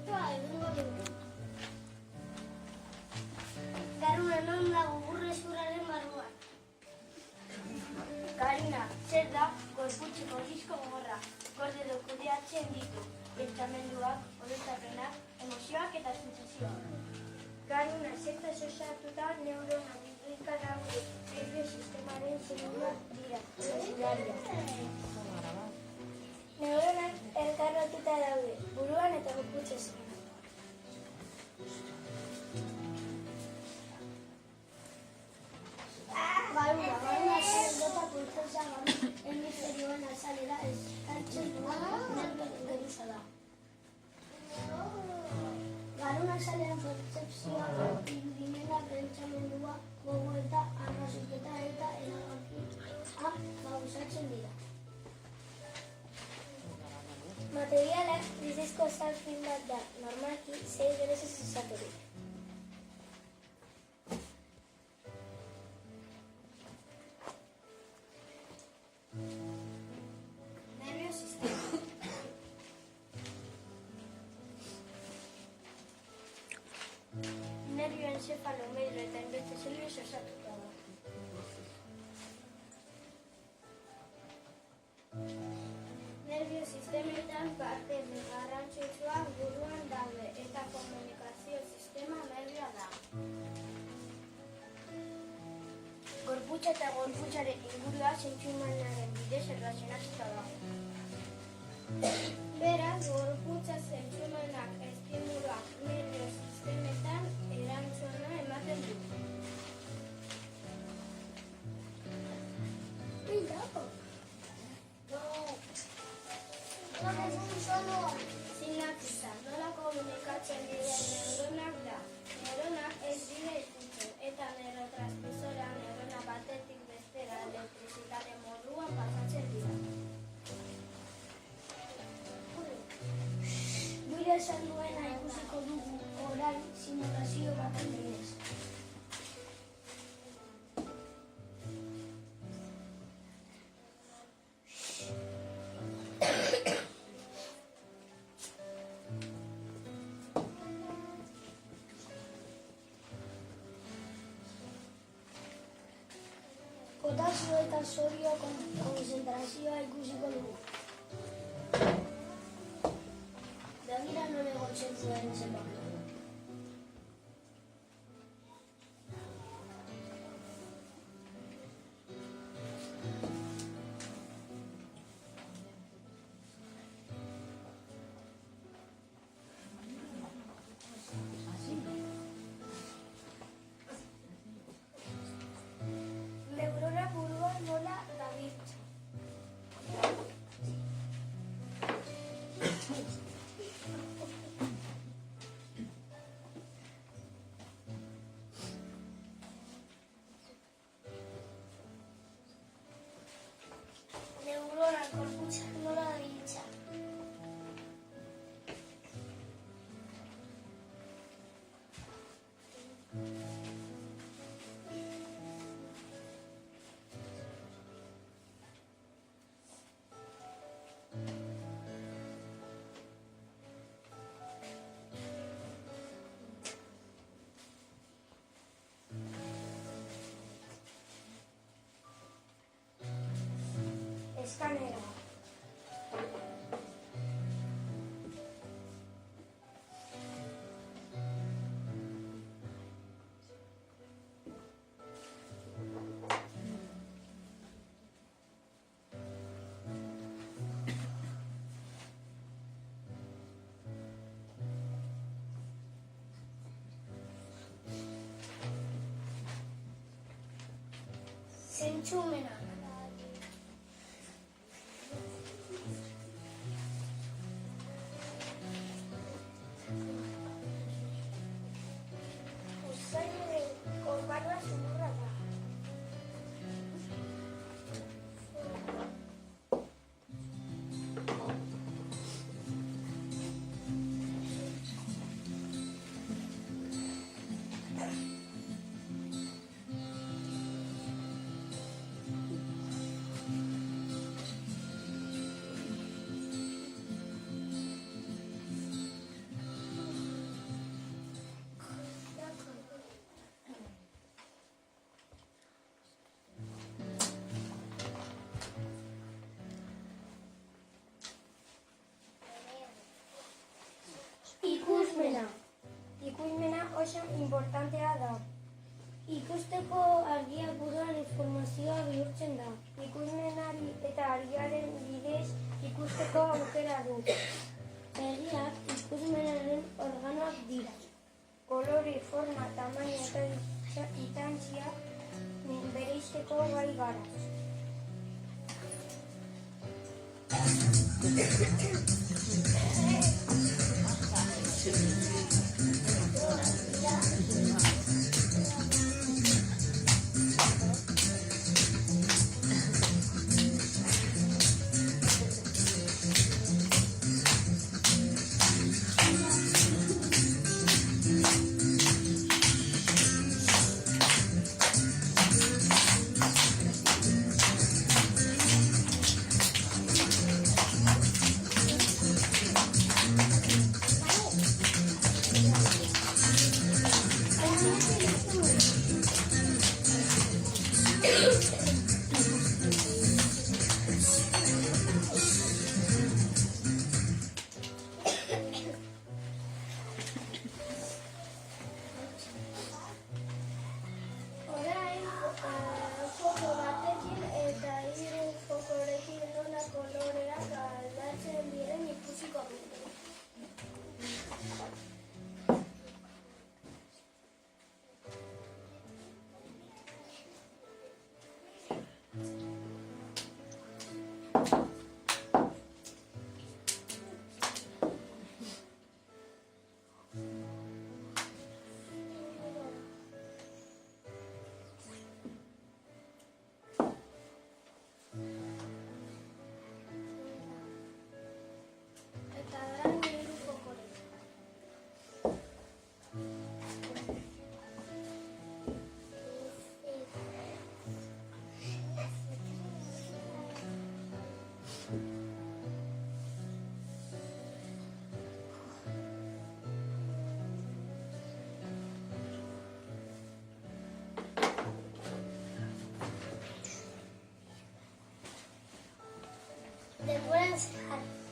efektua egingo dugu. Garuna non dago burrezurraren barruan. Garuna, zer da gorputzeko disko gogorra, gorde edo kudeatzen ditu, pentsamenduak, oroitzapenak, emozioak eta sentsazioak. Garuna, zertaz osatuta neurona irrika daude, nervio sistemaren zelulak dira, zelularia. Neuronak elkarlotuta daude, buruan eta gorputzezan. Garuna zer pulposa hemisferioen azalera eskartzen duen geruza da. Garuna azalean pertzepzioa, irudimena, pentsamendua, gogoeta, arrazoiketa eta erabakia gauzatzen dira. Materialak dizizko zalfin bat da, normalki 6 gerezez esaturik. Nervio sistema. Nervio encefalometro eta hainbeste zelulez osatuta da. Nervio sistemetan parte garrantzitsuak buruan daude eta komunikazio sistema nervioa da. Gorputza eta gorputzaren ingurua zentzumenaren bidez erlazionatuta da. Beraz, gorputza zentzumenak estimuluak nervio sistemetan erantzuna ematen du. Sinapsia, nola komunikatzen diren neuronak da. Neuronak ez dira ikutzen eta neurotransmisora neurona batetik bestera elektrizitate moduan pasatzen dira. Bide esan duena ikusiko dugu orain simulazio baten bidez. Potasio eta sodio konzentrazioa ikusiko dugu. Begira non egotzen zuen zenbaki. Neurona buruan nola dabiltza. Neurona gorputza nola dabiltza. Eskanera. Zentzumenak. Usaineko barra zumurra da. eta argiaren bidez ikusteko aukera du. Begiak ikusmenaren organoak dira. Kolore, forma, tamaina eta distantzia bereizteko gai gara. Denbora zehar.